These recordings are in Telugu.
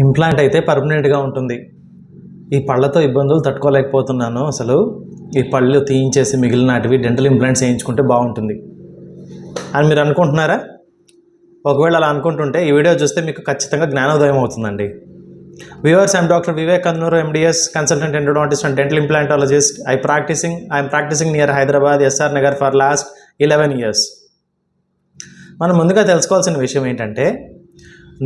ఇంప్లాంట్ అయితే పర్మనెంట్గా ఉంటుంది. ఈ పళ్ళతో ఇబ్బందులు తట్టుకోలేకపోతున్నాను, అసలు ఈ పళ్ళు తీయించేసి మిగిలినటివి డెంటల్ ఇంప్లాంట్స్ వేయించుకుంటే బాగుంటుంది అని మీరు అనుకుంటున్నారా? ఒకవేళ అలా అనుకుంటుంటే ఈ వీడియో చూస్తే మీకు ఖచ్చితంగా జ్ఞానోదయం అవుతుందండి. Viewers, I'm doctor Vivek Kandanuru, MDS, consultant endodontist and dental implantologist. I'm practising near Hyderabad, SR Nagar for last 11 years. మనం ముందుగా తెలుసుకోవాల్సిన విషయం ఏంటంటే,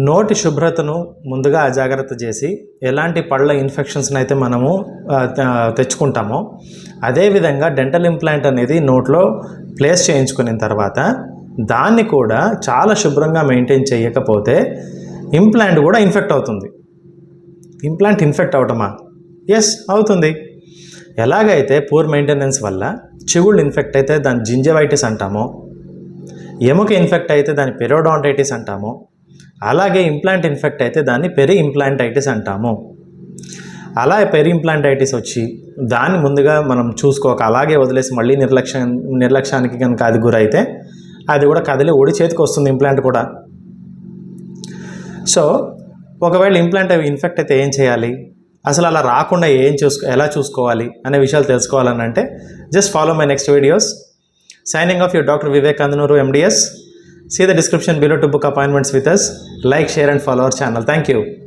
నోటి శుభ్రతను ముందుగా అజాగ్రత్త చేసి ఎలాంటి పళ్ళ ఇన్ఫెక్షన్స్ని అయితే మనము తెచ్చుకుంటామో, అదేవిధంగా డెంటల్ ఇంప్లాంట్ అనేది నోట్లో ప్లేస్ చేయించుకున్న తర్వాత దాన్ని కూడా చాలా శుభ్రంగా మెయింటైన్ చేయకపోతే ఇంప్లాంట్ కూడా ఇన్ఫెక్ట్ అవుతుంది. Implant infect అవటమా? ఎస్, అవుతుంది. ఎలాగైతే పూర్ మెయింటెనెన్స్ వల్ల చిగుళ్ళు ఇన్ఫెక్ట్ అయితే దాన్ని జింజవైటిస్ అంటామో, ఎముక ఇన్ఫెక్ట్ అయితే దాన్ని పెరియోడాంటైటిస్ అంటామో, అలాగే ఇంప్లాంట్ ఇన్ఫెక్ట్ అయితే దాన్ని పెరి ఇంప్లాంటైటిస్ అంటాము. అలా పెరి ఇంప్లాంటైటిస్ వచ్చి దాన్ని ముందుగా మనం చూసుకోక అలాగే వదిలేసి మళ్ళీ నిర్లక్ష్యానికి కనుక అది గురైతే అది కూడా కదిలి ఊడి చేతికి వస్తుంది ఇంప్లాంట్ కూడా. సో ఒకవేళ ఇంప్లాంట్ ఇన్ఫెక్ట్ అయితే ఏం చేయాలి, అసలు అలా రాకుండా ఎలా చూసుకోవాలి అనే విషయాలు తెలుసుకోవాలని అంటే just follow my next videos. Signing off, your Dr. Vivek Kandanuru, MDS. See the description below to book appointments with us. Like, share and follow our channel. Thank you.